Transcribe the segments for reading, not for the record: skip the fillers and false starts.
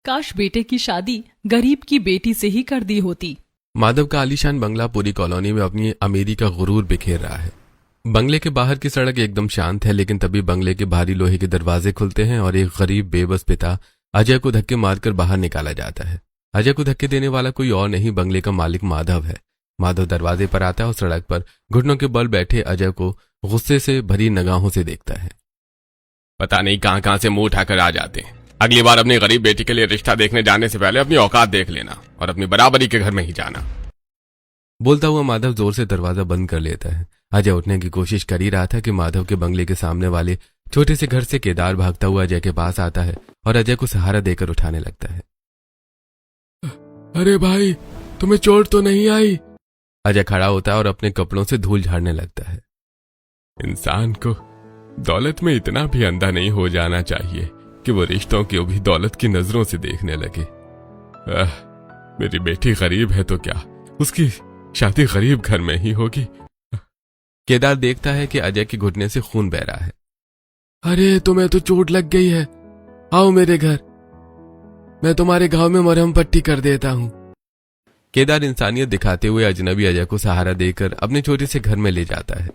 काश बेटे की शादी गरीब की बेटी से ही कर दी होती। माधव का आलीशान बंगला पूरी कॉलोनी में अपनी अमीरी का गुरूर बिखेर रहा है। बंगले के बाहर की सड़क एकदम शांत है, लेकिन तभी बंगले के भारी लोहे के दरवाजे खुलते हैं और एक गरीब बेबस पिता अजय को धक्के मारकर बाहर निकाला जाता है। अजय को धक्के देने वाला कोई और नहीं, बंगले का मालिक माधव है। माधव दरवाजे पर आता है और सड़क पर घुटनों के बल बैठे अजय को गुस्से से भरी निगाहों से देखता है। पता नहीं कहां कहां से मुंह उठाकर आ जाते हैं। अगली बार अपनी गरीब बेटी के लिए रिश्ता देखने जाने से पहले अपनी औकात देख लेना और अपनी बराबरी के घर में ही जाना। बोलता हुआ माधव जोर से दरवाजा बंद कर लेता है। अजय उठने की कोशिश कर ही रहा था कि माधव के बंगले के सामने वाले छोटे से घर से केदार भागता हुआ अजय के पास आता है और अजय को सहारा देकर उठाने लगता है। अरे भाई, तुम्हें चोट तो नहीं आई? अजय खड़ा होता है और अपने कपड़ों से धूल झाड़ने लगता है। इंसान को दौलत में इतना भी अंधा नहीं हो जाना चाहिए कि वो रिश्तों की भी दौलत की नजरों से देखने लगे। मेरी बेटी गरीब है तो क्या, उसकी शादी गरीब घर में ही होगी। केदार देखता है कि अजय के घुटने से खून बह रहा है। अरे तुम्हें तो चोट लग गई है, आओ मेरे घर, मैं तुम्हारे घाव में मरहम पट्टी कर देता हूं। केदार इंसानियत दिखाते हुए अजनबी अजय को सहारा देकर अपने छोटे से घर में ले जाता है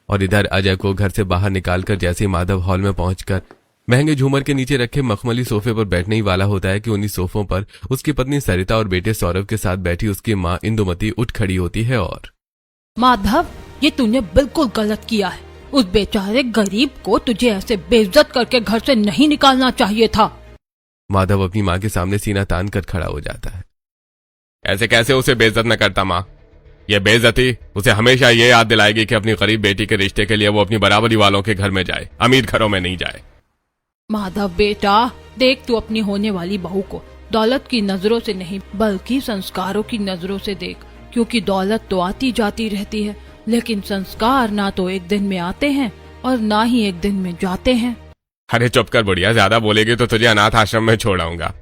और इधर अजय को घर से बाहर निकालकर जैसे ही माधव हॉल में पहुंचकर महंगे झूमर के नीचे रखे मखमली सोफे पर बैठने ही वाला होता है कि उन्हीं सोफों पर उसकी पत्नी सरिता और बेटे सौरभ के साथ बैठी उसकी मां इंदुमती उठ खड़ी होती है और माधव, ये तूने बिल्कुल गलत किया है। उस बेचारे गरीब को तुझे ऐसे बेइज्जत करके घर से नहीं निकालना चाहिए था। माधव अपनी मां के सामने सीना तान कर खड़ा हो जाता है। ऐसे कैसे उसे बेइज्जत न करता माँ? यह बेइज्जती उसे हमेशा ये याद दिलाएगी कि अपनी गरीब बेटी के रिश्ते के लिए वो अपनी बराबरी वालों के घर में जाए, अमीर घरों में नहीं जाए। माधव बेटा, देख तू अपनी होने वाली बहू को दौलत की नजरों से नहीं बल्कि संस्कारों की नजरों से देख, क्योंकि दौलत तो आती जाती रहती है, लेकिन संस्कार ना तो एक दिन में आते हैं और ना ही एक दिन में जाते हैं। अरे चुप कर बुढ़िया, ज्यादा बोलेगी तो तुझे अनाथ आश्रम में छोड़ आऊंगा।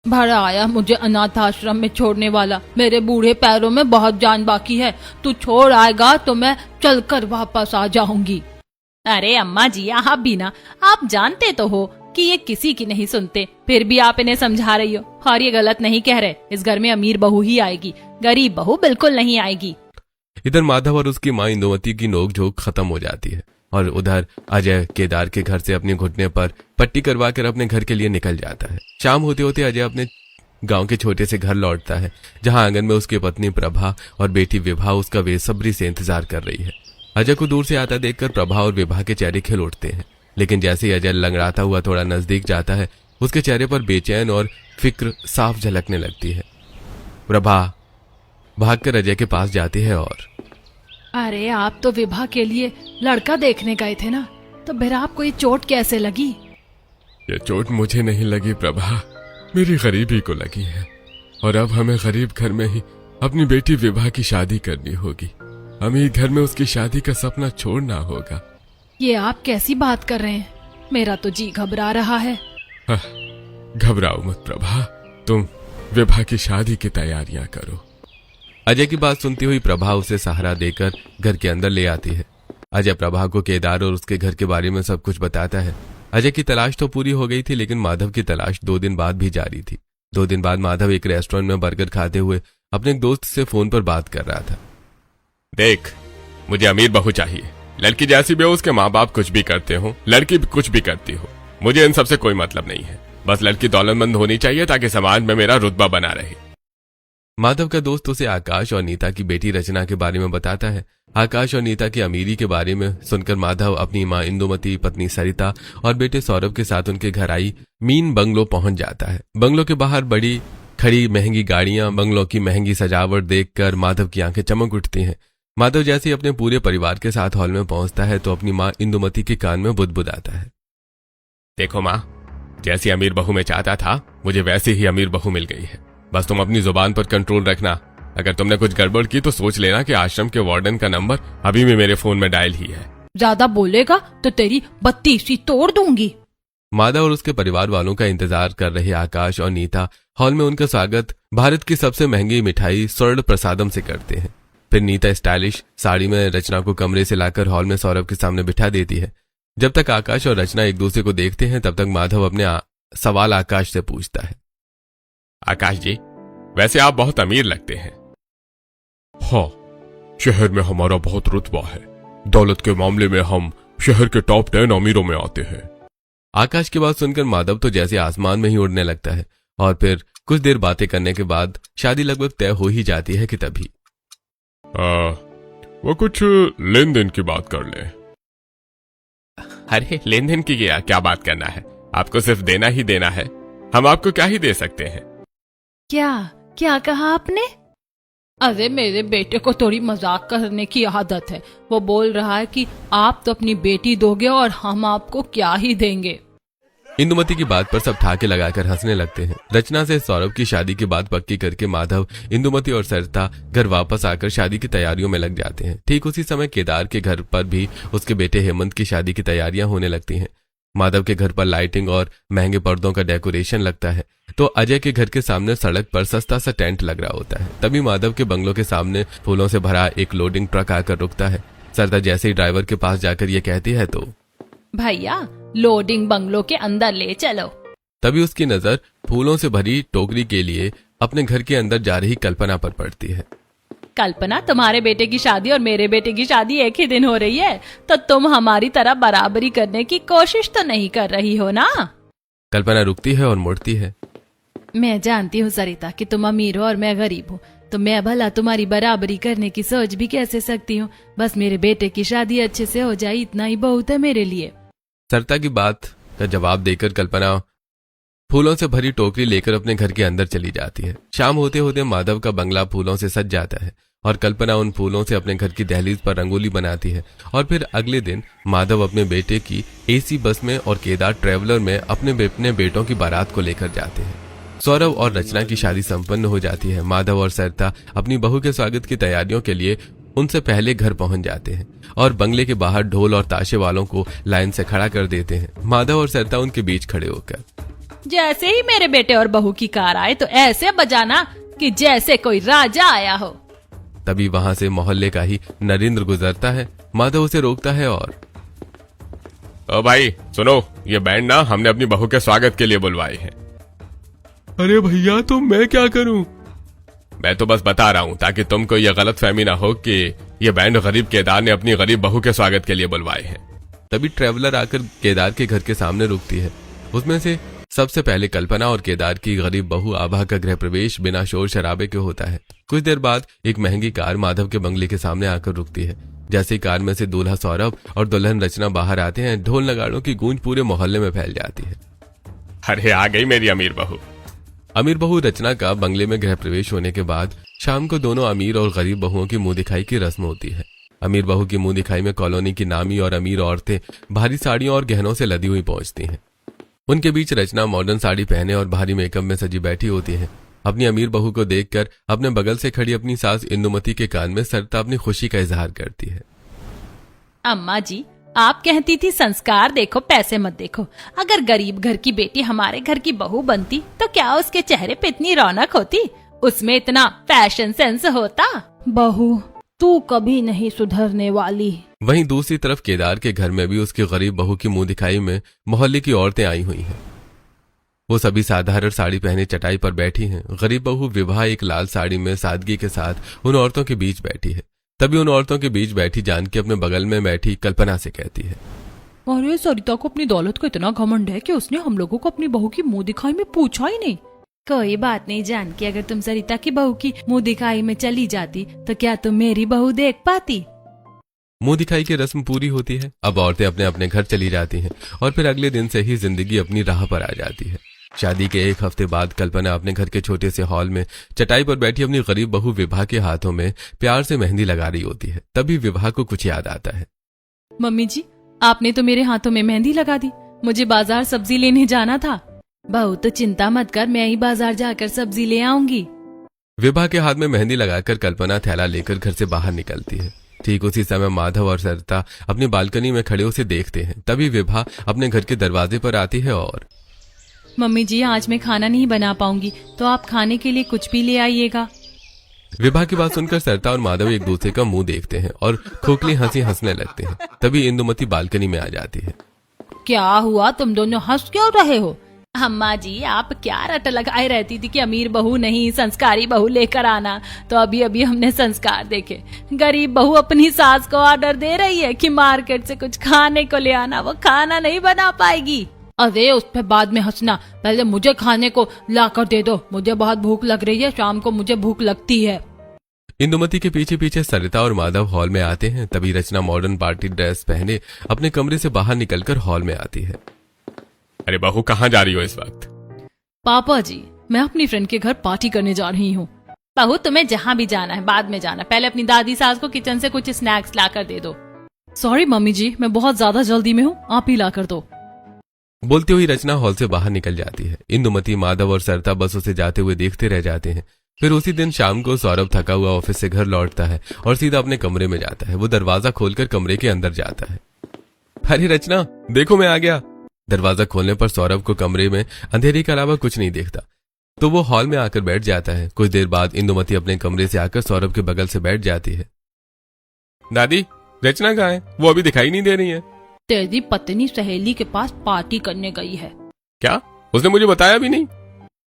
भरा आया मुझे अनाथ आश्रम में छोड़ने वाला, मेरे बूढ़े पैरों में बहुत जान बाकी है। तू छोड़ आएगा तो मैं चलकर वापस आ जाऊंगी। अरे अम्मा जी, आप भी ना, आप जानते तो हो कि ये किसी की नहीं सुनते, फिर भी आप इन्हें समझा रही हो। और ये गलत नहीं कह रहे, इस घर में अमीर बहू ही आएगी, गरीब बहू बिल्कुल नहीं आएगी। इधर माधव और उसकी मां इंदुमती की नोकझोंक खत्म हो जाती है और उधर अजय केदार के घर से अपने घुटने पर पट्टी करवा कर अपने घर के लिए निकल जाता है। शाम होते होते अजय अपने गांव के छोटे से घर लौटता है, जहां आंगन में उसकी पत्नी प्रभा और बेटी विभा उसका बेसब्री से इंतजार कर रही है। अजय को दूर से आता देखकर प्रभा और विभा के चेहरे खिल उठते हैं, लेकिन जैसे ही अजय लंगड़ाता हुआ थोड़ा नजदीक जाता है, उसके चेहरे पर बेचैन और फिक्र साफ झलकने लगती है। प्रभा भागकर अजय के पास जाती है और अरे आप तो विभा के लिए लड़का देखने गए थे ना, तो फिर आपको ये चोट कैसे लगी? ये चोट मुझे नहीं लगी प्रभा, मेरी गरीबी को लगी है और अब हमें गरीब घर में ही अपनी बेटी विभा की शादी करनी होगी। अमीर घर में उसकी शादी का सपना छोड़ना होगा। ये आप कैसी बात कर रहे हैं? मेरा तो जी घबरा रहा है। घबराओ मत प्रभा, तुम विभा की शादी की तैयारियां करो। अजय की बात सुनती हुई प्रभा उसे सहारा देकर घर के अंदर ले आती है। अजय प्रभा को केदार और उसके घर के बारे में सब कुछ बताता है। अजय की तलाश तो पूरी हो गई थी, लेकिन माधव की तलाश 2 दिन बाद भी जारी थी। 2 दिन बाद माधव एक रेस्टोरेंट में बर्गर खाते हुए अपने दोस्त से फोन पर बात कर रहा था। देख, मुझे अमीर बहू चाहिए, लड़की जैसी भी हो, उसके माँ बाप कुछ भी करते हो, लड़की भी कुछ भी करती हो, मुझे इन सबसे कोई मतलब नहीं है। बस लड़की दौलतमंद होनी चाहिए ताकि समाज में मेरा रुतबा बना रहे। माधव का दोस्त उसे आकाश और नीता की बेटी रचना के बारे में बताता है। आकाश और नीता की अमीरी के बारे में सुनकर माधव अपनी मां इंदुमती, पत्नी सरिता और बेटे सौरभ के साथ उनके घर आई मीन बंगलो पहुंच जाता है। बंगलो के बाहर बड़ी खड़ी महंगी गाड़ियां, बंगलों की महंगी सजावट देखकर माधव की आंखें चमक उठती हैं। माधव जैसे ही अपने पूरे परिवार के साथ हॉल में पहुंचता है तो अपनी मां इंदुमती के कान में बुदबुदाता है। देखो माँ, जैसी अमीर बहू में चाहता था, मुझे वैसी ही अमीर बहू मिल गई है। बस तुम अपनी जुबान पर कंट्रोल रखना। अगर तुमने कुछ गड़बड़ की तो सोच लेना कि आश्रम के वार्डन का नंबर अभी भी मेरे फोन में डायल ही है। ज्यादा बोलेगा तो तेरी बत्ती सी तोड़ दूंगी। माधव और उसके परिवार वालों का इंतजार कर रहे आकाश और नीता हॉल में उनका स्वागत भारत की सबसे महंगी मिठाई स्वर्ण प्रसादम से करते हैं। फिर नीता स्टाइलिश साड़ी में रचना को कमरे से लाकर हॉल में सौरभ के सामने बिठा देती है। जब तक आकाश और रचना एक दूसरे को देखते हैं, तब तक माधव अपने सवाल आकाश से पूछता है। आकाश जी, वैसे आप बहुत अमीर लगते हैं। हाँ, शहर में हमारा बहुत रुतबा है। दौलत के मामले में हम शहर के टॉप 10 अमीरों में आते हैं। आकाश की बात सुनकर माधव तो जैसे आसमान में ही उड़ने लगता है और फिर कुछ देर बातें करने के बाद शादी लगभग तय हो ही जाती है कि तभी वो कुछ लेन देन की बात कर लें। अरे लेन देन की क्या बात करना है, आपको सिर्फ देना ही देना है। हम आपको क्या ही दे सकते हैं। क्या क्या कहा आपने? अरे मेरे बेटे को थोड़ी मजाक करने की आदत है। वो बोल रहा है कि आप तो अपनी बेटी दोगे और हम आपको क्या ही देंगे। इंदुमती की बात पर सब ठाके लगाकर हंसने लगते हैं। रचना से सौरभ की शादी की बात पक्की करके माधव, इंदुमती और सरिता घर वापस आकर शादी की तैयारियों में लग जाते हैं। ठीक उसी समय केदार के घर पर भी उसके बेटे हेमंत की शादी की तैयारियां होने लगती हैं। माधव के घर पर लाइटिंग और महंगे पर्दों का डेकोरेशन लगता है तो अजय के घर के सामने सड़क पर सस्ता सा टेंट लग रहा होता है। तभी माधव के बंगलों के सामने फूलों से भरा एक लोडिंग ट्रक आकर रुकता है। सरिता जैसे ही ड्राइवर के पास जाकर ये कहती है तो भैया, लोडिंग बंगलों के अंदर ले चलो। तभी उसकी नजर फूलों से भरी टोकरी के लिए अपने घर के अंदर जा रही कल्पना पर पड़ती है। कल्पना, तुम्हारे बेटे की शादी और मेरे बेटे की शादी एक ही दिन हो रही है, तो तुम हमारी तरह बराबरी करने की कोशिश तो नहीं कर रही हो ना? कल्पना रुकती है और मुड़ती है। मैं जानती हूँ सरिता कि तुम अमीर हो और मैं गरीब हूँ, तो मैं भला तुम्हारी बराबरी करने की सोच भी कैसे सकती हूँ। बस मेरे बेटे की शादी अच्छे से हो जाए, इतना ही बहुत है मेरे लिए। सरिता की बात का जवाब देकर कल्पना फूलों से भरी टोकरी लेकर अपने घर के अंदर चली जाती है। शाम होते होते माधव का बंगला फूलों से सज जाता है और कल्पना उन फूलों से अपने घर की दहलीज पर रंगोली बनाती है। और फिर अगले दिन माधव अपने बेटे की एसी बस में और केदार ट्रेवलर में अपने बेटों की बारात को लेकर जाते हैं। सौरभ और रचना की शादी संपन्न हो जाती है। माधव और सरिता अपनी बहू के स्वागत की तैयारियों के लिए उनसे पहले घर पहुंच जाते हैं और बंगले के बाहर ढोल और ताशे वालों को लाइन से खड़ा कर देते हैं। माधव और सरिता उनके बीच खड़े होकर जैसे ही मेरे बेटे और बहू की कार आए तो ऐसे बजाना कि जैसे कोई राजा आया हो। तभी वहां से मोहल्ले का ही नरेंद्र गुजरता है। माधव उसे रोकता है और ओ भाई सुनो, ये बैंड ना हमने अपनी बहू के स्वागत के लिए बुलवाए हैं। अरे भैया, तो मैं क्या करूं? मैं तो बस बता रहा हूँ ताकि तुमको ये गलत फहमी ना हो कि ये बैंड गरीब केदार ने अपनी गरीब बहू के स्वागत के लिए बुलवाए हैं। तभी ट्रेवलर आकर केदार के घर के सामने रुकती है। उसमें से सबसे पहले कल्पना और केदार की गरीब बहू आभा का गृह प्रवेश बिना शोर शराबे के होता है। कुछ देर बाद एक महंगी कार माधव के बंगले के सामने आकर रुकती है। जैसे ही कार में से दूल्हा सौरभ और दुल्हन रचना बाहर आते हैं, ढोल नगाड़ों की गूंज पूरे मोहल्ले में फैल जाती है। अरे आ गई मेरी अमीर बहू। अमीर बहू रचना का बंगले में गृह प्रवेश होने के बाद शाम को दोनों अमीर और गरीब बहुओं की मुंह दिखाई की रस्म होती है। अमीर बहू की मुंह दिखाई में कॉलोनी की नामी और अमीर औरतें भारी साड़ियों और गहनों से लदी हुई पहुंचती हैं। उनके बीच रचना मॉडर्न साड़ी पहने और भारी मेकअप में सजी बैठी होती है। अपनी अमीर बहू को देखकर अपने बगल से खड़ी अपनी सास इंदुमती के कान में सरिता अपनी खुशी का इजहार करती है। अम्मा जी, आप कहती थी संस्कार देखो, पैसे मत देखो। अगर गरीब घर की बेटी हमारे घर की बहू बनती तो क्या उसके चेहरे पे इतनी रौनक होती, उसमें इतना फैशन सेंस होता। बहू, तू कभी नहीं सुधरने वाली। वहीं दूसरी तरफ केदार के घर में भी उसकी गरीब बहू की मुंह दिखाई में मोहल्ले की औरतें आई हुई हैं। वो सभी साधारण साड़ी पहने चटाई पर बैठी हैं। गरीब बहू विवाह एक लाल साड़ी में सादगी के साथ उन औरतों के बीच बैठी है। तभी उन औरतों के बीच बैठी जानकी अपने बगल में बैठी कल्पना से कहती है, अरे सरिता को अपनी दौलत को इतना घमंड है कि उसने हम लोगों को अपनी बहू की मुंह दिखाई में पूछा ही नहीं। कोई बात नहीं जानकी, अगर तुम सरिता की बहू की मुंह दिखाई में चली जाती तो क्या तुम मेरी बहू देख पाती? मुंह दिखाई की रस्म पूरी होती है। अब औरतें अपने अपने घर चली जाती हैं और फिर अगले दिन से ही जिंदगी अपनी राह पर आ जाती है। शादी के एक हफ्ते बाद कल्पना अपने घर के छोटे से हॉल में चटाई पर बैठी अपनी गरीब बहू विवाह के हाथों में प्यार से मेहंदी लगा रही होती है। तभी विवाह को कुछ याद आता है। मम्मी जी, आपने तो मेरे हाथों में मेहंदी लगा दी। मुझे बाजार सब्जी लेने जाना था। बहू तो चिंता मत कर, मैं ही बाजार जाकर सब्जी ले आऊंगी। विवाह के हाथ में मेहंदी लगाकर कल्पना थैला लेकर घर से बाहर निकलती है। ठीक उसी समय माधव और सरिता अपनी बालकनी में खड़े उसे देखते हैं। तभी विवाह अपने घर के दरवाजे पर आती है और मम्मी जी, आज मैं खाना नहीं बना पाऊंगी, तो आप खाने के लिए कुछ भी ले आइएगा। विवाह की बात सुनकर सरिता और माधव एक दूसरे का मुंह देखते हैं और खोखली हंसी हंसने लगते हैं। तभी इंदुमती बालकनी में आ जाती है। क्या हुआ, तुम दोनों हंस क्यों रहे हो? अम्मा जी आप क्या रट लगाए रहती थी कि अमीर बहू नहीं संस्कारी बहू लेकर आना, तो अभी अभी हमने संस्कार देखे। गरीब बहू अपनी सास को ऑर्डर दे रही है कि मार्केट से कुछ खाने को ले आना, वो खाना नहीं बना पाएगी। अरे उस पे बाद में हंसना, पहले मुझे खाने को ला कर दे दो, मुझे बहुत भूख लग रही है, शाम को मुझे भूख लगती है। इंदुमती के पीछे पीछे सरिता और माधव हॉल में आते हैं। तभी रचना मॉडर्न पार्टी ड्रेस पहने अपने कमरे से बाहर निकलकर हॉल में आती है। अरे बहू कहाँ जा रही हो इस वक्त? पापा जी मैं अपनी फ्रेंड के घर पार्टी करने जा रही हूँ। बहू तुम्हें जहाँ भी जाना है बाद में जाना, पहले अपनी दादी सास को किचन से कुछ स्नैक्स ला कर दे दो। सॉरी मम्मी जी, मैं बहुत ज्यादा जल्दी में हूँ, आप ही ला कर दो। बोलती हुई रचना हॉल से बाहर निकल जाती है। इंदुमती, माधव और सरिता बसों से जाते हुए देखते रह जाते हैं। फिर उसी दिन शाम को सौरभ थका हुआ ऑफिस से घर लौटता है और सीधा अपने कमरे में जाता है। वो दरवाजा खोलकर कमरे के अंदर जाता है। अरे रचना देखो मैं आ गया। दरवाजा खोलने पर सौरभ को कमरे में अंधेरे के अलावा कुछ नहीं दिखता, तो वो हॉल में आकर बैठ जाता है। कुछ देर बाद इंदुमती अपने कमरे से आकर सौरभ के बगल से बैठ जाती है। दादी रचना कहाँ है? वो अभी दिखाई नहीं दे रही है। तेरी पत्नी सहेली के पास पार्टी करने गई है। क्या? उसने मुझे बताया भी नहीं।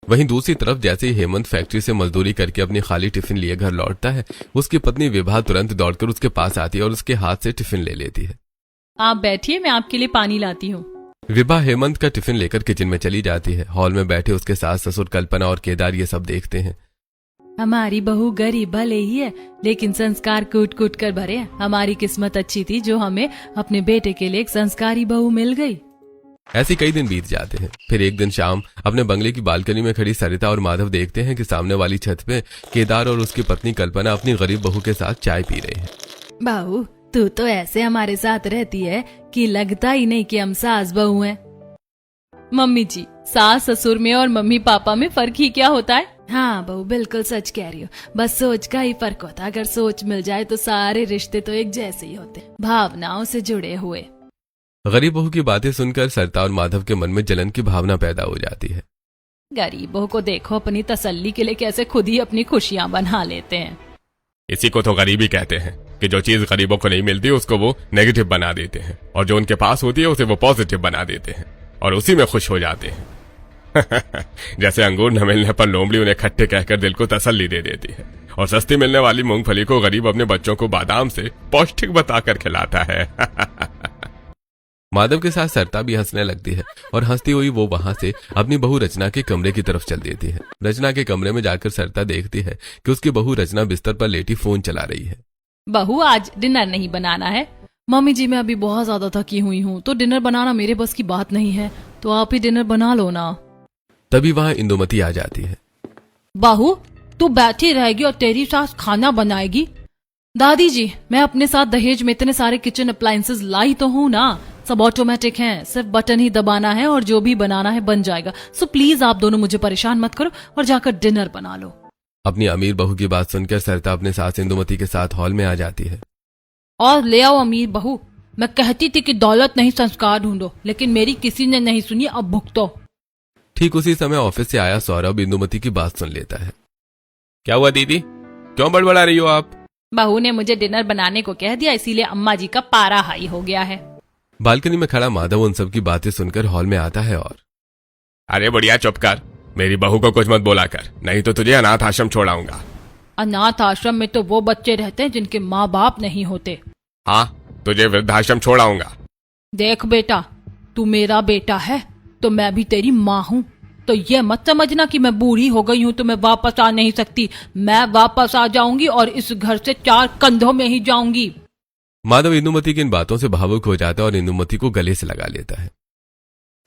वहीं दूसरी तरफ जैसे ही हेमंत फैक्ट्री से मजदूरी करके अपनी खाली टिफिन लिए घर लौटता है, उसकी पत्नी विभा तुरंत दौड़कर उसके पास आती है और उसके हाथ से टिफिन ले लेती है। आप बैठिए, मैं आपके लिए पानी लाती हूँ। विभा हेमंत का टिफिन लेकर किचन में चली जाती है। हॉल में बैठे उसके सास ससुर कल्पना और केदार ये सब देखते हैं। हमारी बहू गरीब भले ही है लेकिन संस्कार कूट कूट कर भरे हैं। हमारी किस्मत अच्छी थी जो हमें अपने बेटे के लिए एक संस्कारी बहू मिल गई। ऐसे कई दिन बीत जाते हैं। फिर एक दिन शाम अपने बंगले की बालकनी में खड़ी सरिता और माधव देखते हैं कि सामने वाली छत पे केदार और उसकी पत्नी कल्पना अपनी गरीब बहू के साथ चाय पी रहे हैं। बहू तू तो ऐसे हमारे साथ रहती है कि लगता ही नहीं कि हम सास बहू हैं। मम्मी जी सास ससुर में और मम्मी पापा में फर्क ही क्या होता है? हाँ बहू बिल्कुल सच कह रही हो, बस सोच का ही फर्क होता है। अगर सोच मिल जाए तो सारे रिश्ते तो एक जैसे ही होते, भावनाओं से जुड़े हुए। गरीब बहू की बातें सुनकर सरिता और माधव के मन में जलन की भावना पैदा हो जाती है। गरीबों को देखो अपनी तसल्ली के लिए कैसे खुद ही अपनी खुशियाँ बना लेते हैं। इसी को तो गरीबी कहते हैं कि जो चीज गरीबों को नहीं मिलती उसको वो नेगेटिव बना देते हैं और जो उनके पास होती है उसे वो पॉजिटिव बना देते हैं और उसी में खुश हो जाते हैं। जैसे अंगूर न मिलने पर लोमड़ी उन्हें खट्टे कहकर दिल को तसल्ली दे देती है और सस्ती मिलने वाली मूंगफली को गरीब अपने बच्चों को बादाम से पौष्टिक बताकर खिलाता है। माधव के साथ सरिता भी हंसने लगती है और हंसती हुई वो वहां से अपनी बहू रचना के कमरे की तरफ चल देती है। रचना के कमरे में जाकर सरिता देखती है कि उसकी बहू रचना बिस्तर पर लेटी फोन चला रही है। बहू आज डिनर नहीं बनाना है? मम्मी जी मैं अभी बहुत ज्यादा थकी हुई हूँ, तो डिनर बनाना मेरे बस की बात नहीं है, तो आप ही डिनर बना लो ना। तभी वहां इंदुमती आ जाती है। बहू तू बैठी रहेगी और तेरी सास खाना बनाएगी? दादी जी मैं अपने साथ दहेज में इतने सारे किचन अप्लायंसेस लाई तो हूँ ना, सब ऑटोमेटिक हैं, सिर्फ बटन ही दबाना है और जो भी बनाना है बन जाएगा। सो प्लीज आप दोनों मुझे परेशान मत करो और जाकर डिनर बना लो। अपनी अमीर बहू की बात सुनकर सरिता अपने सास इंदुमती के साथ हॉल में आ जाती है। और ले आओ अमीर बहू, मैं कहती थी कि दौलत नहीं संस्कार ढूंढो, लेकिन मेरी किसी ने नहीं सुनी, अब भुगतो। ठीक उसी समय ऑफिस से आया सौरभ इंदुमती की बात सुन लेता है। क्या हुआ दीदी, क्यों बड़बड़ा रही हो आप? बहू ने मुझे डिनर बनाने को कह दिया, इसीलिए अम्मा जी का पारा हाई हो गया है। बालकनी में खड़ा माधव उन सब की बातें सुनकर हॉल में आता है और अरे बढ़िया चुप कर, मेरी बहू को कुछ मत बोला कर, नहीं तो तुझे अनाथ आश्रम छोड़ाऊंगा। अनाथ आश्रम में तो वो बच्चे रहते हैं जिनके माँ बाप नहीं होते। हाँ तुझे वृद्धाश्रम छोड़ाऊंगा। देख बेटा, तू मेरा बेटा है तो मैं भी तेरी माँ हूँ, तो ये मत समझना कि मैं बूढ़ी हो गई हूँ तो मैं वापस आ नहीं सकती। मैं वापस आ जाऊंगी और इस घर से 4 कंधों में ही जाऊंगी। माधव इंदुमती की इन बातों से भावुक हो जाता है और इंदुमती को गले से लगा लेता है।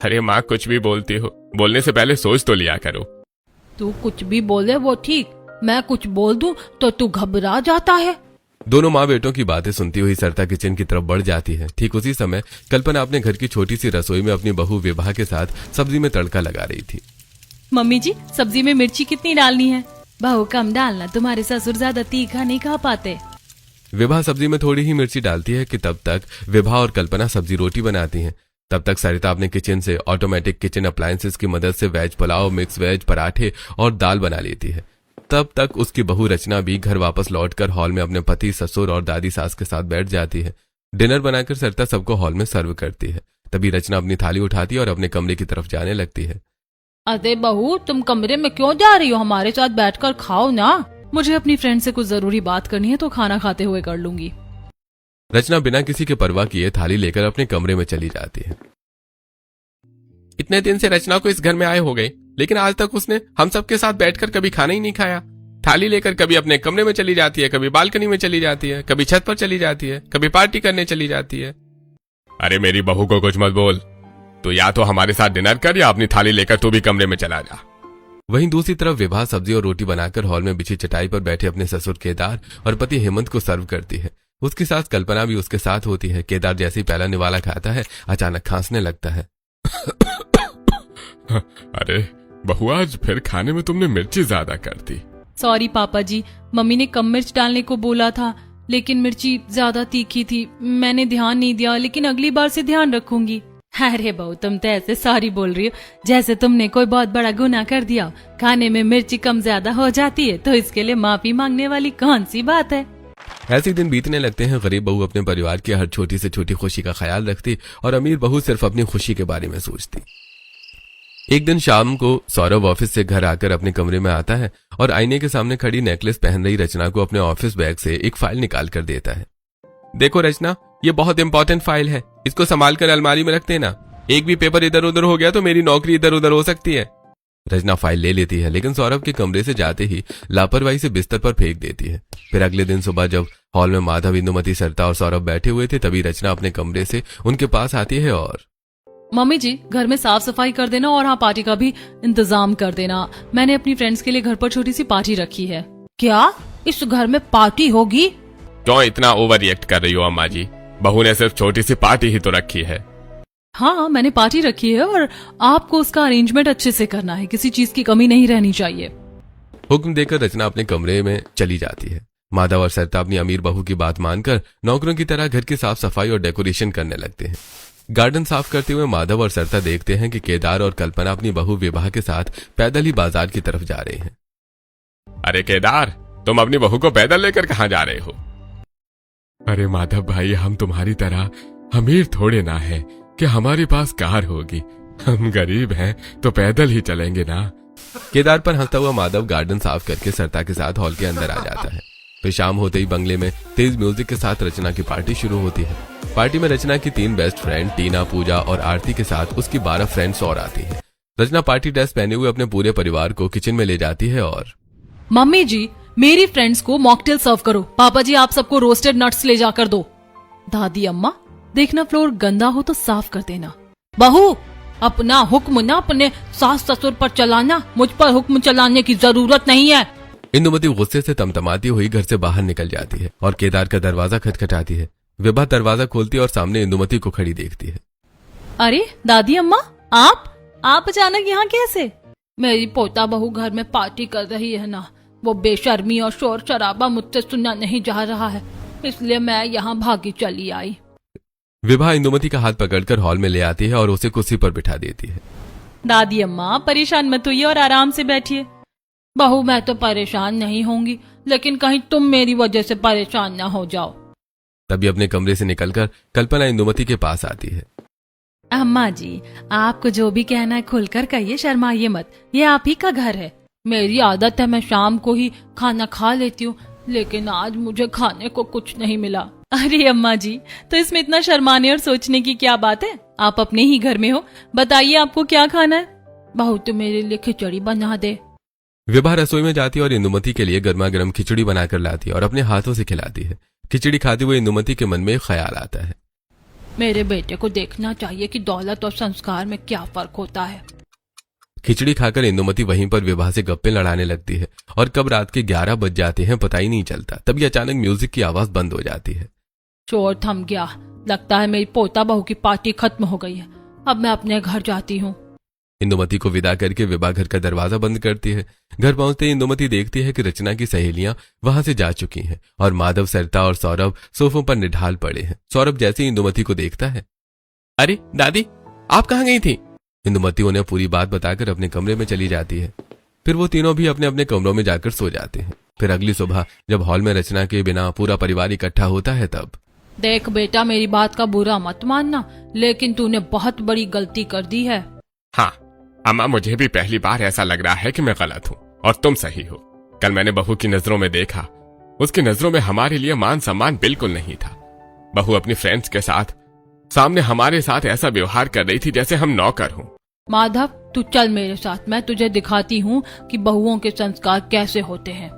अरे माँ कुछ भी बोलती हो, बोलने से पहले सोच तो लिया करो। तू कुछ भी बोले वो ठीक, मैं कुछ बोल दूं तो तू घबरा जाता है। दोनों माँ बेटों की बातें सुनती हुई सरिता किचन की तरफ बढ़ जाती है। ठीक उसी समय कल्पना अपने घर की छोटी सी रसोई में अपनी बहू विभा के साथ सब्जी में तड़का लगा रही थी। मम्मी जी सब्जी में मिर्ची कितनी डालनी है? बहू कम डालना, तुम्हारे ससुर ज्यादा तीखा नहीं खा पाते। विभा सब्जी में थोड़ी ही मिर्ची डालती है कि तब तक विभा और कल्पना सब्जी रोटी बनाती हैं। तब तक सरिता अपने किचन से ऑटोमेटिक किचन अप्लायंसेस की मदद से वेज पुलाव, मिक्स वेज, पराठे और दाल बना लेती है। तब तक उसकी बहू रचना भी घर वापस लौटकर हॉल में अपने पति, ससुर और दादी सास के साथ बैठ जाती है। डिनर बनाकर सरिता सबको हॉल में सर्व करती है। तभी रचना अपनी थाली उठाती है और अपने कमरे की तरफ जाने लगती है। अरे बहू, तुम कमरे में क्यों जा रही हो? हमारे साथ बैठकर खाओ ना। मुझे अपनी फ्रेंड से कुछ जरूरी बात करनी है तो खाना खाते हुए कर लूंगी। रचना बिना किसी के परवाह किए थाली लेकर अपने कमरे में चली जाती है। इतने दिन से रचना को इस घर में आए हो गए, लेकिन आज तक उसने हम सबके साथ बैठकर कभी खाना ही नहीं खाया। थाली लेकर कभी अपने कमरे में चली जाती है, कभी बालकनी में चली जाती है, कभी छत पर चली जाती है, कभी पार्टी करने चली जाती है। अरे मेरी बहू को कुछ मत बोल, तो या तो हमारे साथ डिनर कर या अपनी थाली लेकर तू भी कमरे में चला जा। वहीं दूसरी तरफ विभा सब्जी और रोटी बनाकर हॉल में बिछी चटाई पर बैठे अपने ससुर केदार और पति हेमंत को सर्व करती है। उसकी सास कल्पना भी उसके साथ होती है। केदार जैसे ही पहला निवाला खाता है अचानक खांसने लगता है। अरे बहू, आज फिर खाने में तुमने मिर्ची ज्यादा कर दी। सॉरी पापा जी, मम्मी ने कम मिर्च डालने को बोला था, लेकिन मिर्ची ज्यादा तीखी थी, मैंने ध्यान नहीं दिया, लेकिन अगली बार से ध्यान रखूंगी। अरे बहू, तुम तो ऐसे सॉरी बोल रही हो जैसे तुमने कोई बहुत बड़ा गुनाह कर दिया। खाने में मिर्ची कम ज्यादा हो जाती है तो इसके लिए माफी मांगने वाली कौन सी बात है। ऐसे दिन बीतने लगते हैं। गरीब बहू अपने परिवार की हर छोटी से छोटी खुशी का ख्याल रखती और अमीर बहू सिर्फ अपनी खुशी के बारे में सोचती। एक दिन शाम को सौरभ ऑफिस से घर आकर अपने कमरे में आता है और आईने के सामने खड़ी नेकलेस पहन रही रचना को अपने ऑफिस बैग से एक फाइल निकाल कर देता है। देखो रचना, ये बहुत इंपॉर्टेंट फाइल है, इसको संभाल कर अलमारी में रख देना। एक भी पेपर इधर उधर हो गया तो मेरी नौकरी इधर उधर हो सकती है। रचना फाइल ले लेती है, लेकिन सौरभ के कमरे से जाते ही लापरवाही से बिस्तर पर फेंक देती है। फिर अगले दिन सुबह जब हॉल में माधव, इंदुमती, सरिता और सौरभ बैठे हुए थे, तभी रचना अपने कमरे से उनके पास आती है और मम्मी जी, घर में साफ सफाई कर देना और हाँ, पार्टी का भी इंतजाम कर देना। मैंने अपनी फ्रेंड्स के लिए घर पर छोटी सी पार्टी रखी है। क्या इस घर में पार्टी होगी? क्यों इतना ओवर रिएक्ट कर रही हो अम्मा जी? बहू ने सिर्फ छोटी सी पार्टी ही तो रखी है। हाँ, मैंने पार्टी रखी है और आपको उसका अरेंजमेंट अच्छे से करना है, किसी चीज की कमी नहीं रहनी चाहिए। हुक्म देकर रचना अपने कमरे में चली जाती है। माधव और सरिता अपनी अमीर बहू की बात मानकर नौकरों की तरह घर की साफ सफाई और डेकोरेशन करने लगते हैं। गार्डन साफ करते हुए माधव और सरिता देखते हैं कि केदार और कल्पना अपनी बहू विवाह के साथ पैदल ही बाजार की तरफ जा रहे हैं। अरे केदार, तुम अपनी बहू को पैदल लेकर कहाँ जा रहे हो? अरे माधव भाई, हम तुम्हारी तरह अमीर थोड़े ना है कि हमारे पास कार होगी। हम गरीब हैं तो पैदल ही चलेंगे ना। केदार पर हंसता हुआ माधव गार्डन साफ करके सरिता के साथ हॉल के अंदर आ जाता है। फिर शाम होते ही बंगले में तेज म्यूजिक के साथ रचना की पार्टी शुरू होती है। पार्टी में रचना की 3 बेस्ट फ्रेंड टीना, पूजा और आरती के साथ उसकी 12 फ्रेंड्स और आती हैं। रचना पार्टी ड्रेस पहने हुए अपने पूरे परिवार को किचन में ले जाती है और मम्मी जी, मेरी फ्रेंड्स को मॉकटेल सर्व करो। पापा जी, आप सबको रोस्टेड नट्स ले जाकर दो। दादी अम्मा, देखना फ्लोर गंदा हो तो साफ कर देना। बहू, अपना हुक्म ना अपने सास ससुर पर चलाना, मुझ पर हुक्म चलाने की जरूरत नहीं है। इंदुमती गुस्से से तमतमाती हुई घर से बाहर निकल जाती है और केदार का दरवाजा खटखटाती है। विभा दरवाजा खोलती है और सामने इंदुमती को खड़ी देखती है। अरे दादी अम्मा, आप अचानक यहाँ कैसे? मेरी पोता बहू घर में पार्टी कर रही है ना, वो बेशर्मी और शोर शराबा मुझसे सुनना नहीं जा रहा है, इसलिए मैं यहाँ भागी चली आई। विभा इंदुमती का हाथ पकड़कर हॉल में ले आती है और उसे कुर्सी पर बिठा देती है। दादी अम्मा, परेशान मत होइए और आराम से बैठिए। बहू, मैं तो परेशान नहीं होंगी, लेकिन कहीं तुम मेरी वजह से परेशान ना हो जाओ। तभी अपने कमरे से निकलकर कल्पना इंदुमती के पास आती है। अम्मा जी, आपको जो भी कहना है खुलकर कहिए, शर्माइए मत, ये आप ही का घर है। मेरी आदत है मैं शाम को ही खाना खा लेती हूँ, लेकिन आज मुझे खाने को कुछ नहीं मिला। अरे अम्मा जी, तो इसमें इतना शर्माने और सोचने की क्या बात है? आप अपने ही घर में हो, बताइए आपको क्या खाना है। बहू, तो मेरे लिए खिचड़ी बना दे। विभा रसोई में जाती है और इंदुमती के लिए गर्मा गर्म खिचड़ी बनाकर लाती है और अपने हाथों से खिलाती है। खिचड़ी खाते हुए इंदुमती के मन में एक ख्याल आता है। मेरे बेटे को देखना चाहिए कि दौलत और संस्कार में क्या फर्क होता है। खिचड़ी खाकर इंदुमती वहीं पर विभा से गप्पे लड़ाने लगती है और कब रात के 11 बज जाते हैं पता ही नहीं चलता। तभी अचानक म्यूजिक की आवाज बंद हो जाती है। शोर थम गया, लगता है मेरी पोता बहू की पार्टी खत्म हो गई है। अब मैं अपने घर जाती हूँ। इंदुमती को विदा करके विभा घर का दरवाजा बंद करती है। घर पहुंचते ही इंदुमती देखती है कि रचना की सहेलियां वहां से जा चुकी हैं और माधव, सरिता और सौरभ सोफों पर निढाल पड़े हैं। सौरभ जैसे ही इंदुमती को देखता है, अरे दादी, आप कहाँ गई थी? इंदुमती उन्हें पूरी बात बताकर अपने कमरे में चली जाती है। फिर वो तीनों भी अपने अपने कमरों में जाकर सो जाते हैं। फिर अगली सुबह जब हॉल में रचना के बिना पूरा परिवार इकट्ठा होता है तब देख बेटा, मेरी बात का बुरा मत मानना, लेकिन तूने बहुत बड़ी गलती कर दी है। हाँ, अम्मा, मुझे भी पहली बार ऐसा लग रहा है कि मैं गलत हूँ और तुम सही हो। कल मैंने बहू की नजरों में देखा, उसकी नजरों में हमारे लिए मान सम्मान बिल्कुल नहीं था। बहू अपनी फ्रेंड्स के साथ सामने हमारे साथ ऐसा व्यवहार कर रही थी जैसे हम नौकर हों। माधव, तू चल मेरे साथ, मैं तुझे दिखाती हूँ कि बहुओं के संस्कार कैसे होते हैं।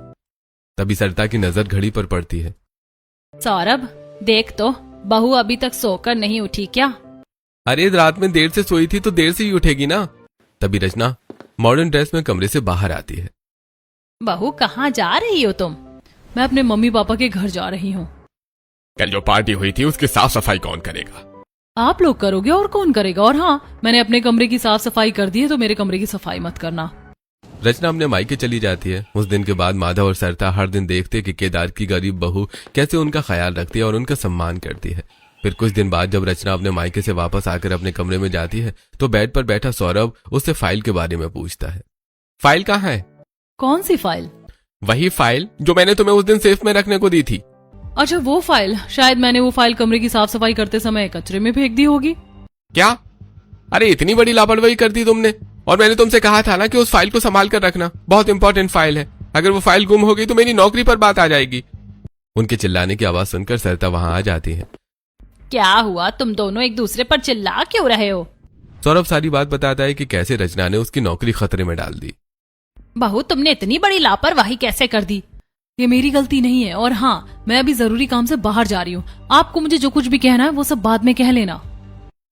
तभी सरिता की नजर घड़ी पर पड़ती है। सौरभ, देख तो, बहू अभी तक सोकर नहीं उठी क्या? अरे रात में देर से सोई थी तो देर से ही उठेगी ना। तभी रचना मॉडर्न ड्रेस में कमरे से बाहर आती है। बहू, कहाँ जा रही हो तुम? मैं अपने मम्मी पापा के घर जा रही हूँ। कल जो पार्टी हुई थी उसकी साफ सफाई कौन करेगा? आप लोग करोगे और कौन करेगा। और हाँ, मैंने अपने कमरे की साफ सफाई कर दी है, तो मेरे कमरे की सफाई मत करना। रचना अपने मायके चली जाती है। उस दिन के बाद माधव और सरिता हर दिन देखते कि केदार की गरीब बहू कैसे उनका ख्याल रखती है और उनका सम्मान करती है। फिर कुछ दिन बाद जब रचना अपने मायके से वापस आकर अपने कमरे में जाती है तो बेड पर बैठा सौरभ उससे फाइल के बारे में पूछता है। फाइल कहाँ है? कौन सी फाइल? वही फाइल जो मैंने तुम्हें उस दिन सेफ में रखने को दी थी। अच्छा, वो फाइल। शायद मैंने वो फाइल कमरे की साफ सफाई करते समय कचरे में फेंक दी होगी। क्या? अरे इतनी बड़ी लापरवाही कर दी तुमने। और मैंने तुमसे कहा था ना कि उस फाइल को संभाल कर रखना, बहुत इंपॉर्टेंट फाइल है। अगर वो फाइल गुम हो गई तो मेरी नौकरी पर बात आ जाएगी। उनके चिल्लाने की आवाज सुनकर सरिता वहां आ जाती है। क्या हुआ, तुम दोनों एक दूसरे पर चिल्ला क्यों रहे हो? सौरभ सारी बात बताता है कि कैसे रचना ने उसकी नौकरी खतरे में डाल दी। बहू, तुमने इतनी बड़ी लापरवाही कैसे कर दी? ये मेरी गलती नहीं है। और हाँ, मैं अभी जरूरी काम से बाहर जा रही हूँ। आपको मुझे जो कुछ भी कहना है वो सब बाद में कह लेना।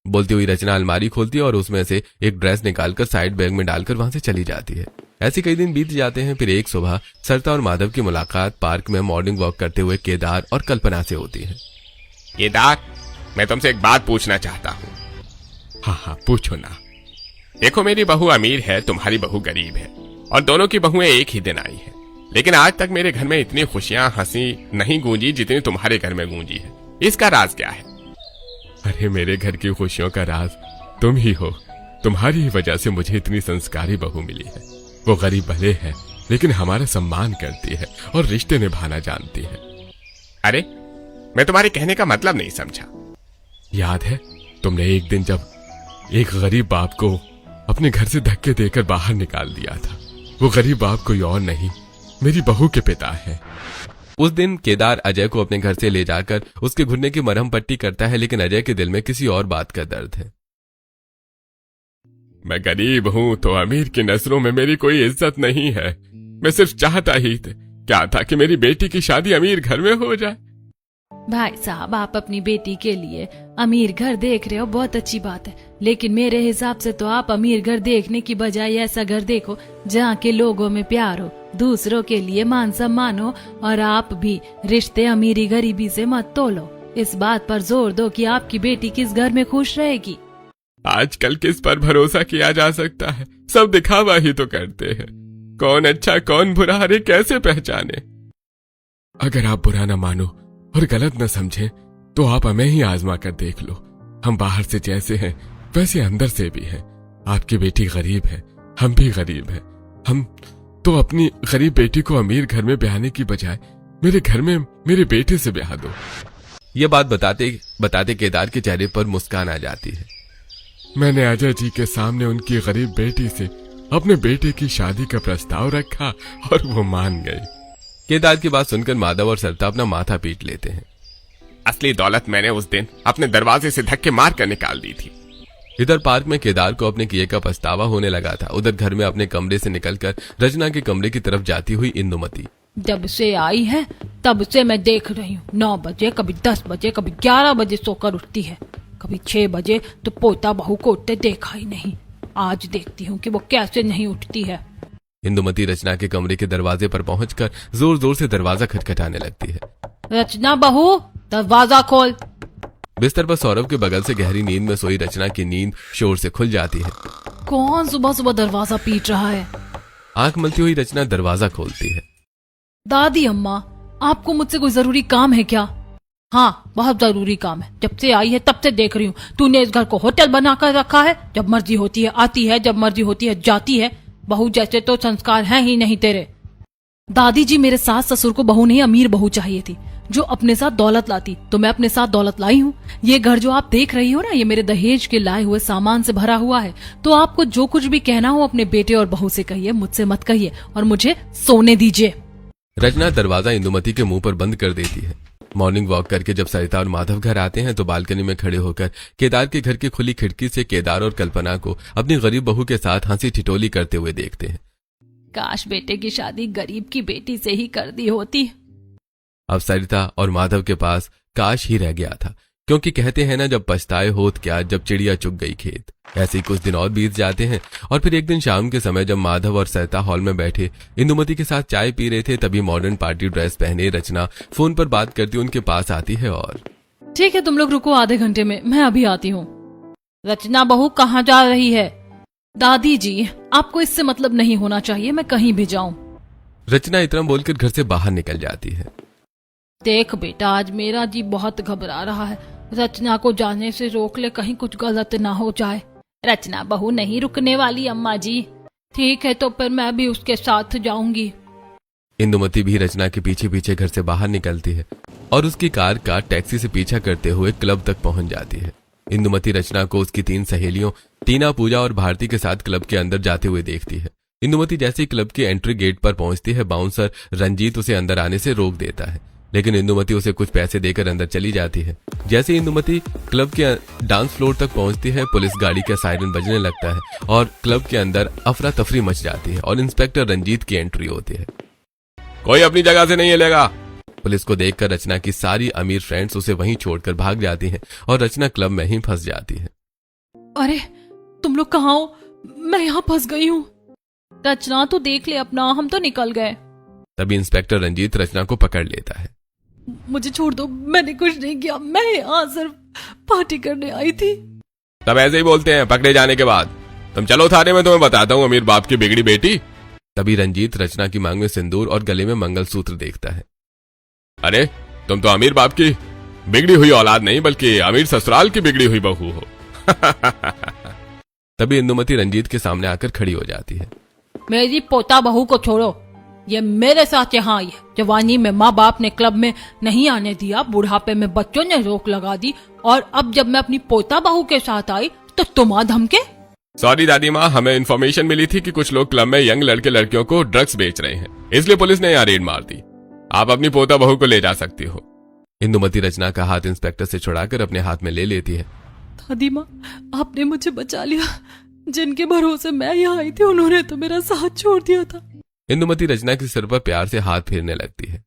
बोलती हुई रचना अलमारी खोलती है और उसमें से एक ड्रेस निकालकर साइड बैग में डालकर वहां से चली जाती है। ऐसे कई दिन बीत जाते हैं। फिर एक सुबह सरिता और माधव की मुलाकात पार्क में मॉर्निंग वॉक करते हुए केदार और कल्पना से होती है। केदार, मैं तुमसे एक बात पूछना चाहता हूँ। हाँ हाँ, पूछो ना। देखो, मेरी बहू अमीर है, तुम्हारी बहू गरीब है, और दोनों की बहुएं एक ही दिन आई है। लेकिन आज तक मेरे घर में इतनी खुशियां, हंसी नहीं गूंजी जितनी तुम्हारे घर में गूंजी है। इसका राज क्या है? अरे मेरे घर की खुशियों का राज तुम ही हो। तुम्हारी ही वजह से मुझे इतनी संस्कारी बहू मिली है। वो गरीब भले है लेकिन हमारा सम्मान करती है और रिश्ते निभाना जानती है। अरे, मैं तुम्हारे कहने का मतलब नहीं समझा। याद है तुमने एक दिन जब एक गरीब बाप को अपने घर से धक्के देकर बाहर निकाल दिया था? वो गरीब बाप कोई और नहीं, मेरी बहू के पिता है। उस दिन केदार अजय को अपने घर से ले जाकर उसके घुटने की मरहम पट्टी करता है, लेकिन अजय के दिल में किसी और बात का दर्द है। मैं गरीब हूं तो अमीर की नजरों में मेरी कोई इज्जत नहीं है। मैं सिर्फ चाहता ही क्या था कि मेरी बेटी की शादी अमीर घर में हो जाए। भाई साहब, आप अपनी बेटी के लिए अमीर घर देख रहे हो, बहुत अच्छी बात है। लेकिन मेरे हिसाब से तो आप अमीर घर देखने की बजाय ऐसा घर देखो जहाँ के लोगों में प्यार हो, दूसरों के लिए मान सम्मान हो, और आप भी रिश्ते अमीरी गरीबी से मत तोलो। इस बात पर जोर दो कि आपकी बेटी किस घर में खुश रहेगी। आजकल किस पर भरोसा किया जा सकता है? सब दिखावा ही तो करते हैं। कौन अच्छा कौन बुरा, अरे कैसे पहचाने? अगर आप बुरा न मानो और गलत न समझे तो आप हमें ही आजमा कर देख लो। हम बाहर से जैसे हैं वैसे अंदर से भी हैं। आपकी बेटी गरीब है, हम भी गरीब हैं। हम तो अपनी गरीब बेटी को अमीर घर में ब्याहने की बजाय मेरे घर में मेरे बेटे से ब्याह दो। ये बात बताते बताते केदार के चेहरे पर मुस्कान आ जाती है। मैंने अजय जी के सामने उनकी गरीब बेटी से अपने बेटे की शादी का प्रस्ताव रखा और वो मान गए। केदार की बात सुनकर माधव और सरिता अपना माथा पीट लेते हैं। असली दौलत मैंने उस दिन अपने दरवाजे से धक्के मार कर निकाल दी थी। इधर पार्क में केदार को अपने किए का पछतावा होने लगा था। उधर घर में अपने कमरे से निकलकर रचना के कमरे की तरफ जाती हुई इंदुमती। जब से आई है तब से मैं देख रही हूँ, 9 बजे, कभी 10 बजे, कभी 11 बजे सोकर उठती है, कभी 6 बजे, तो पोता बहू को उठते देखा ही नहीं। आज देखती हूँ कि वो कैसे नहीं उठती है। इंदुमती रचना के कमरे के दरवाजे पर पहुंचकर जोर जोर से दरवाजा खटखटाने लगती है। रचना बहू, दरवाजा खोल। बिस्तर पर सौरभ के बगल से गहरी नींद में सोई रचना की नींद शोर से खुल जाती है। कौन सुबह सुबह दरवाजा पीट रहा है? आंख मलती हुई रचना दरवाजा खोलती है। दादी अम्मा, आपको मुझसे कोई जरूरी काम है क्या? हाँ, बहुत जरूरी काम है। जब से आई है तब से देख रही हूँ, तूने इस घर को होटल बनाकर रखा है। जब मर्जी होती है आती है, जब मर्जी होती है जाती है। बहू जैसे तो संस्कार हैं ही नहीं तेरे। दादी जी, मेरे सास ससुर को बहू नहीं अमीर बहू चाहिए थी, जो अपने साथ दौलत लाती, तो मैं अपने साथ दौलत लाई हूँ। ये घर जो आप देख रही हो ना, ये मेरे दहेज के लाए हुए सामान से भरा हुआ है। तो आपको जो कुछ भी कहना हो अपने बेटे और बहू से कहिए, मुझसे मत कहिए, और मुझे सोने दीजिए। रचना दरवाजा इंदुमती के मुंह पर बंद कर देती है। मॉर्निंग वॉक करके जब सरिता और माधव घर आते हैं तो बालकनी में खड़े होकर केदार के घर की खुली खिड़की से केदार और कल्पना को अपनी गरीब बहू के साथ हंसी ठिठोली करते हुए देखते हैं। काश बेटे की शादी गरीब की बेटी से ही कर दी होती। अब सरिता और माधव के पास काश ही रह गया था, क्योंकि कहते हैं ना, जब पछताए होत क्या, जब चिड़िया चुग गई खेत। ऐसे ही कुछ दिन और बीत जाते हैं और फिर एक दिन शाम के समय जब माधव और सरिता हॉल में बैठे इंदुमती के साथ चाय पी रहे थे, तभी मॉडर्न पार्टी ड्रेस पहने रचना फोन पर बात करती उनके पास आती है और ठीक है, तुम लोग रुको आधे घंटे में, मैं अभी आती हूँ। रचना बहू कहाँ जा रही है? दादी जी, आपको इससे मतलब नहीं होना चाहिए, मैं कहीं भी जाऊं। रचना इतना बोलकर घर से बाहर निकल जाती है। देख बेटा, आज मेरा जी बहुत घबरा रहा है, रचना को जाने से रोक ले, कहीं कुछ गलत ना हो जाए। रचना बहू नहीं रुकने वाली अम्मा जी। ठीक है, तो फिर मैं भी उसके साथ जाऊंगी। इंदुमती भी रचना के पीछे पीछे घर से बाहर निकलती है और उसकी कार का टैक्सी से पीछा करते हुए क्लब तक पहुंच जाती है। इंदुमती रचना को उसकी 3 सहेलियों टीना, पूजा और भारती के साथ क्लब के अंदर जाते हुए देखती है। इंदुमती जैसे ही क्लब के एंट्री गेट पर पहुंचती है, बाउंसर रंजीत उसे अंदर आने से रोक देता है, लेकिन इंदुमती उसे कुछ पैसे देकर अंदर चली जाती है। जैसे ही इंदुमती क्लब के डांस फ्लोर तक पहुंचती है, पुलिस गाड़ी का सायरन बजने लगता है और क्लब के अंदर अफरा तफरी मच जाती है और इंस्पेक्टर रंजीत की एंट्री होती है। कोई अपनी जगह से नहीं हिलेगा। पुलिस को देखकर रचना की सारी अमीर फ्रेंड्स उसे वहीं छोड़कर भाग जाती हैं और रचना क्लब में ही फंस जाती है। अरे तुम लोग कहाँ हो? मैं यहाँ फंस गई हूँ। रचना तो देख ले अपना, हम तो निकल गए। तभी इंस्पेक्टर रंजीत रचना को पकड़ लेता है। मुझे छोड़ दो, मैंने कुछ नहीं किया, मैं यहाँ सिर्फ पार्टी करने आई थी। तब ऐसे ही बोलते हैं पकड़े जाने के बाद। तुम चलो थाने में, तुम्हें बताता हूँ अमीर बाप की बिगड़ी बेटी। तभी रंजीत रचना की मांग में सिंदूर और गले में मंगलसूत्र देखता है। अरे तुम तो अमीर बाप की बिगड़ी हुई औलाद नहीं, बल्कि अमीर ससुराल की बिगड़ी हुई बहू हो। तभी इंदुमती रंजीत के सामने आकर खड़ी हो जाती है। मेरी पोता बहू को छोड़ो, ये मेरे साथ यहाँ आई है। जवानी में माँ बाप ने क्लब में नहीं आने दिया, बुढ़ापे में बच्चों ने रोक लगा दी, और अब जब मैं अपनी पोता बहू के साथ आई तो तुम आ धमके। सॉरी दादी माँ, हमें इन्फॉर्मेशन मिली थी कि कुछ लोग क्लब में यंग लड़के लड़कियों को ड्रग्स बेच रहे हैं, इसलिए पुलिस ने यहाँ रेड मार दी। आप अपनी पोता बहू को ले जा सकती हो। इंदुमती रचना का हाथ इंस्पेक्टर से छुड़ाकर अपने हाथ में ले लेती है। दादी माँ, आपने मुझे बचा लिया। जिनके भरोसे मैं यहाँ आई थी, उन्होंने तो मेरा साथ छोड़ दिया था। इंदुमती रचना के सिर पर प्यार से हाथ फेरने लगती है।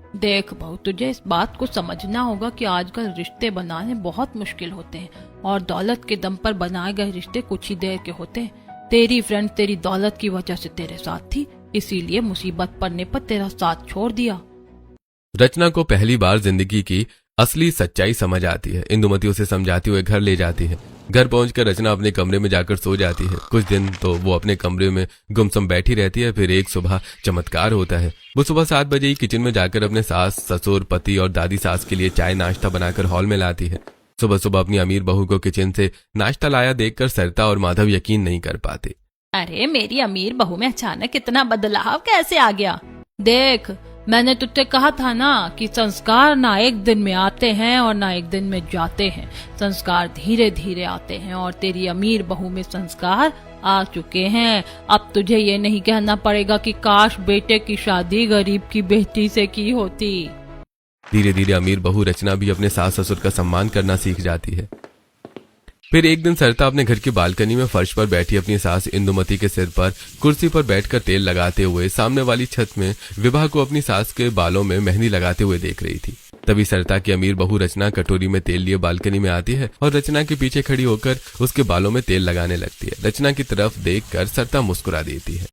देख बहू, तुझे इस बात को समझना होगा कि आजकल रिश्ते बनाने बहुत मुश्किल होते हैं, और दौलत के दम पर बनाए गए रिश्ते कुछ ही देर के होते हैं। तेरी फ्रेंड तेरी दौलत की वजह से तेरे साथ थी, इसीलिए मुसीबत पड़ने पर तेरा साथ छोड़ दिया। रचना को पहली बार जिंदगी की असली सच्चाई समझ आती है। इंदुमती उसे समझाते हुए घर ले जाती है। घर पहुंचकर रचना अपने कमरे में जाकर सो जाती है। कुछ दिन तो वो अपने कमरे में गुमसुम बैठी रहती है। फिर एक सुबह चमत्कार होता है। वो सुबह 7 बजे ही किचन में जाकर अपने सास, ससुर, पति और दादी सास के लिए चाय नाश्ता बनाकर हॉल में लाती है। सुबह सुबह अपनी अमीर बहू को किचन से नाश्ता लाया देखकर सरिता और माधव यकीन नहीं कर पाते। अरे मेरी अमीर बहू में अचानक इतना बदलाव कैसे आ गया? देख, मैंने तुझसे कहा था ना कि संस्कार ना एक दिन में आते हैं और ना एक दिन में जाते हैं। संस्कार धीरे धीरे आते हैं, और तेरी अमीर बहू में संस्कार आ चुके हैं। अब तुझे ये नहीं कहना पड़ेगा कि काश बेटे की शादी गरीब की बेटी से की होती। धीरे धीरे अमीर बहू रचना भी अपने सास ससुर का सम्मान करना सीख जाती है। फिर एक दिन सरिता अपने घर की बालकनी में फर्श पर बैठी अपनी सास इंदुमती के सिर पर कुर्सी पर बैठकर तेल लगाते हुए सामने वाली छत में विवाह को अपनी सास के बालों में मेहंदी लगाते हुए देख रही थी। तभी सरिता की अमीर बहू रचना कटोरी में तेल लिए बालकनी में आती है और रचना के पीछे खड़ी होकर उसके बालों में तेल लगाने लगती है। रचना की तरफ देखकर सरिता मुस्कुरा देती है।